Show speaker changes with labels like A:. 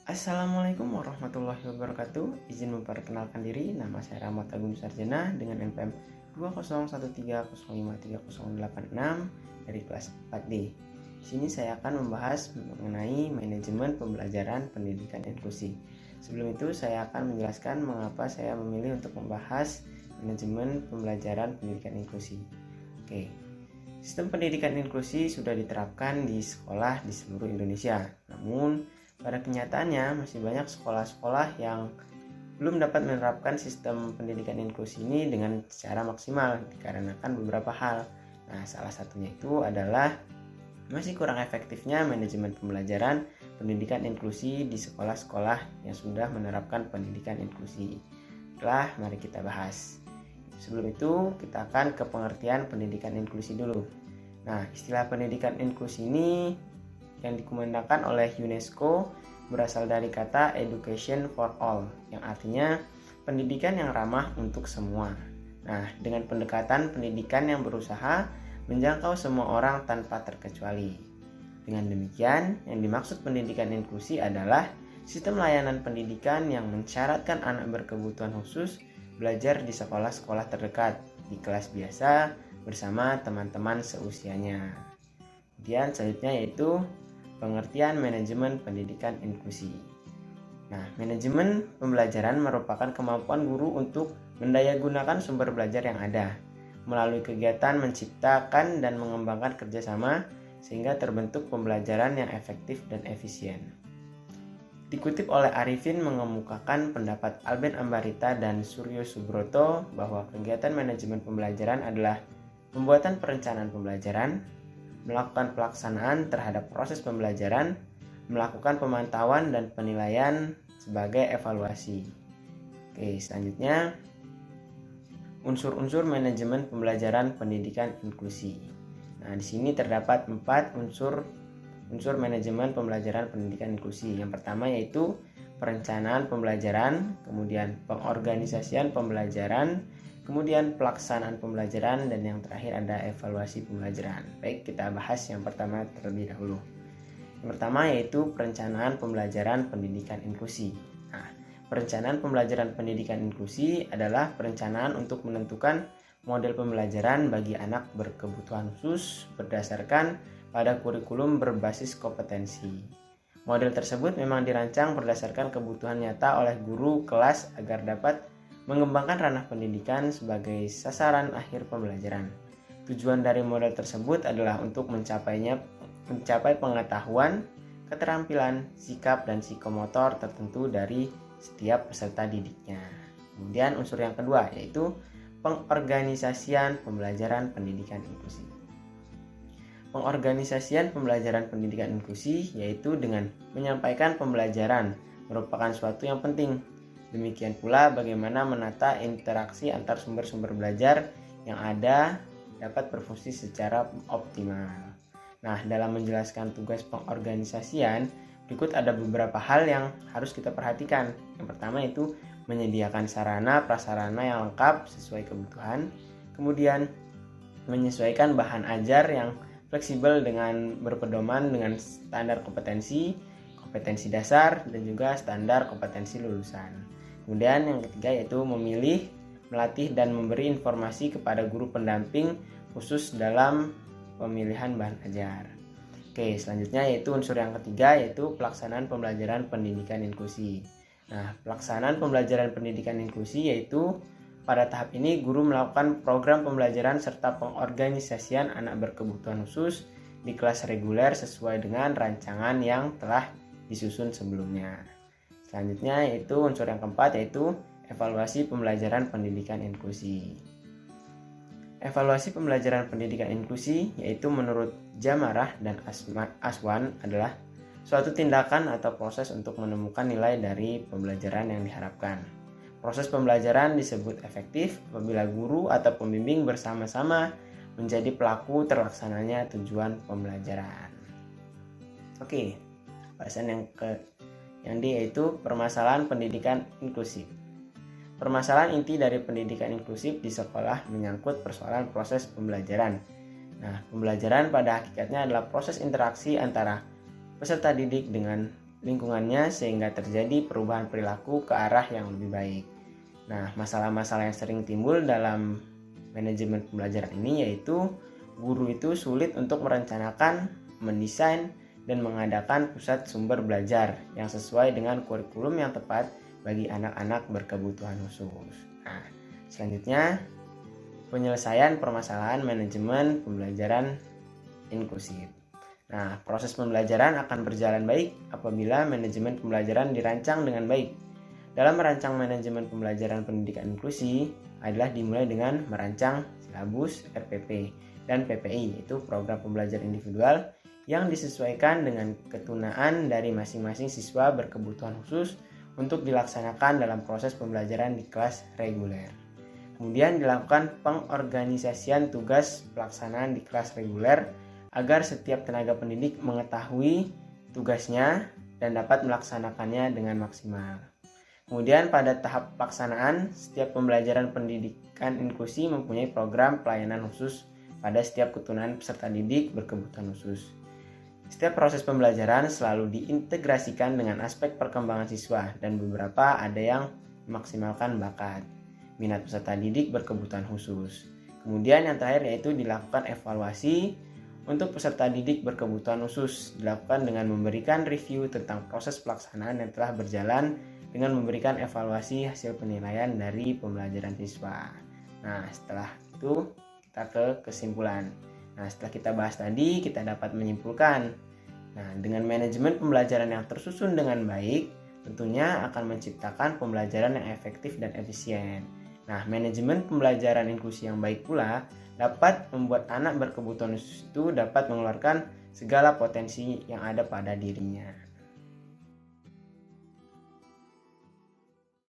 A: Assalamualaikum warahmatullahi wabarakatuh. Izin memperkenalkan diri, nama saya Rahmat Agung Sarjana dengan NPM 20130530386 dari kelas 4D. Di sini saya akan membahas mengenai manajemen pembelajaran pendidikan inklusi. Sebelum itu saya akan menjelaskan mengapa saya memilih untuk membahas manajemen pembelajaran pendidikan inklusi. Sistem pendidikan inklusi sudah diterapkan di sekolah di seluruh Indonesia. Namun pada kenyataannya masih banyak sekolah-sekolah yang belum dapat menerapkan sistem pendidikan inklusi ini dengan secara maksimal dikarenakan beberapa hal. Nah, salah satunya itu adalah masih kurang efektifnya manajemen pembelajaran pendidikan inklusi di sekolah-sekolah yang sudah menerapkan pendidikan inklusi. Mari kita bahas. Sebelum itu, kita akan ke pengertian pendidikan inklusi dulu. Nah, istilah pendidikan inklusi ini yang dikumandangkan oleh UNESCO berasal dari kata education for all, yang artinya pendidikan yang ramah untuk semua. Nah, dengan pendekatan pendidikan yang berusaha menjangkau semua orang tanpa terkecuali. Dengan demikian, yang dimaksud pendidikan inklusi adalah sistem layanan pendidikan yang mensyaratkan anak berkebutuhan khusus belajar di sekolah-sekolah terdekat, di kelas biasa bersama teman-teman seusianya. Kemudian selanjutnya yaitu pengertian manajemen pendidikan inklusi. Nah, manajemen pembelajaran merupakan kemampuan guru untuk mendayagunakan sumber belajar yang ada, melalui kegiatan menciptakan dan mengembangkan kerjasama sehingga terbentuk pembelajaran yang efektif dan efisien. Dikutip oleh Arifin mengemukakan pendapat Alben Ambarita dan Suryo Subroto bahwa kegiatan manajemen pembelajaran adalah pembuatan perencanaan pembelajaran, melakukan pelaksanaan terhadap proses pembelajaran, melakukan pemantauan dan penilaian sebagai evaluasi. Selanjutnya unsur-unsur manajemen pembelajaran pendidikan inklusi. Nah, di sini terdapat 4 unsur manajemen pembelajaran pendidikan inklusi. Yang pertama yaitu perencanaan pembelajaran, kemudian pengorganisasian pembelajaran, kemudian pelaksanaan pembelajaran, dan yang terakhir ada evaluasi pembelajaran. Baik, kita bahas yang pertama terlebih dahulu. Yang pertama yaitu perencanaan pembelajaran pendidikan inklusi. Nah, perencanaan pembelajaran pendidikan inklusi adalah perencanaan untuk menentukan model pembelajaran bagi anak berkebutuhan khusus berdasarkan pada kurikulum berbasis kompetensi. Model tersebut memang dirancang berdasarkan kebutuhan nyata oleh guru kelas agar dapat mengembangkan ranah pendidikan sebagai sasaran akhir pembelajaran. Tujuan dari model tersebut adalah untuk mencapai pengetahuan, keterampilan, sikap, dan psikomotor tertentu dari setiap peserta didiknya. Kemudian unsur yang kedua yaitu pengorganisasian pembelajaran pendidikan inklusi. Pengorganisasian pembelajaran pendidikan inklusi yaitu dengan menyampaikan pembelajaran merupakan suatu yang penting. Demikian pula bagaimana menata interaksi antar sumber-sumber belajar yang ada dapat berfungsi secara optimal. Nah, dalam menjelaskan tugas pengorganisasian, berikut ada beberapa hal yang harus kita perhatikan. Yang pertama itu menyediakan sarana prasarana yang lengkap sesuai kebutuhan, kemudian menyesuaikan bahan ajar yang fleksibel dengan berpedoman dengan standar kompetensi dasar, dan juga standar kompetensi lulusan. Kemudian yang ketiga yaitu memilih, melatih, dan memberi informasi kepada guru pendamping khusus dalam pemilihan bahan ajar. Selanjutnya yaitu unsur yang ketiga yaitu pelaksanaan pembelajaran pendidikan inklusi. Nah, pelaksanaan pembelajaran pendidikan inklusi yaitu pada tahap ini guru melakukan program pembelajaran serta pengorganisasian anak berkebutuhan khusus di kelas reguler sesuai dengan rancangan yang telah disusun sebelumnya. Selanjutnya yaitu unsur yang keempat yaitu evaluasi pembelajaran pendidikan inklusi. Evaluasi pembelajaran pendidikan inklusi yaitu menurut Jamarah dan Aswan adalah suatu tindakan atau proses untuk menemukan nilai dari pembelajaran yang diharapkan. Proses pembelajaran disebut efektif apabila guru atau pembimbing bersama-sama menjadi pelaku terlaksananya tujuan pembelajaran. Bahasan yang D yaitu permasalahan pendidikan inklusif. Permasalahan inti dari pendidikan inklusif di sekolah menyangkut persoalan proses pembelajaran. Nah, pembelajaran pada hakikatnya adalah proses interaksi antara peserta didik dengan lingkungannya sehingga terjadi perubahan perilaku ke arah yang lebih baik. Nah, masalah-masalah yang sering timbul dalam manajemen pembelajaran ini yaitu guru itu sulit untuk merencanakan, mendesain, dan mengadakan pusat sumber belajar yang sesuai dengan kurikulum yang tepat bagi anak-anak berkebutuhan khusus. Nah, selanjutnya penyelesaian permasalahan manajemen pembelajaran inklusif. Nah, proses pembelajaran akan berjalan baik apabila manajemen pembelajaran dirancang dengan baik. Dalam merancang manajemen pembelajaran pendidikan inklusi adalah dimulai dengan merancang silabus RPP dan PPI, yaitu program pembelajaran individual yang disesuaikan dengan ketunaan dari masing-masing siswa berkebutuhan khusus untuk dilaksanakan dalam proses pembelajaran di kelas reguler. Kemudian dilakukan pengorganisasian tugas pelaksanaan di kelas reguler agar setiap tenaga pendidik mengetahui tugasnya dan dapat melaksanakannya dengan maksimal. Kemudian pada tahap pelaksanaan, setiap pembelajaran pendidikan inklusi mempunyai program pelayanan khusus pada setiap ketunaan peserta didik berkebutuhan khusus. Setiap proses pembelajaran selalu diintegrasikan dengan aspek perkembangan siswa dan beberapa ada yang memaksimalkan bakat, minat peserta didik berkebutuhan khusus. Kemudian yang terakhir yaitu dilakukan evaluasi untuk peserta didik berkebutuhan khusus, dilakukan dengan memberikan review tentang proses pelaksanaan yang telah berjalan dengan memberikan evaluasi hasil penilaian dari pembelajaran siswa. Nah, setelah itu kita ke kesimpulan. Nah, setelah kita bahas tadi, kita dapat menyimpulkan. Nah, dengan manajemen pembelajaran yang tersusun dengan baik, tentunya akan menciptakan pembelajaran yang efektif dan efisien. Nah, manajemen pembelajaran inklusi yang baik pula dapat membuat anak berkebutuhan khusus itu dapat mengeluarkan segala potensi yang ada pada dirinya.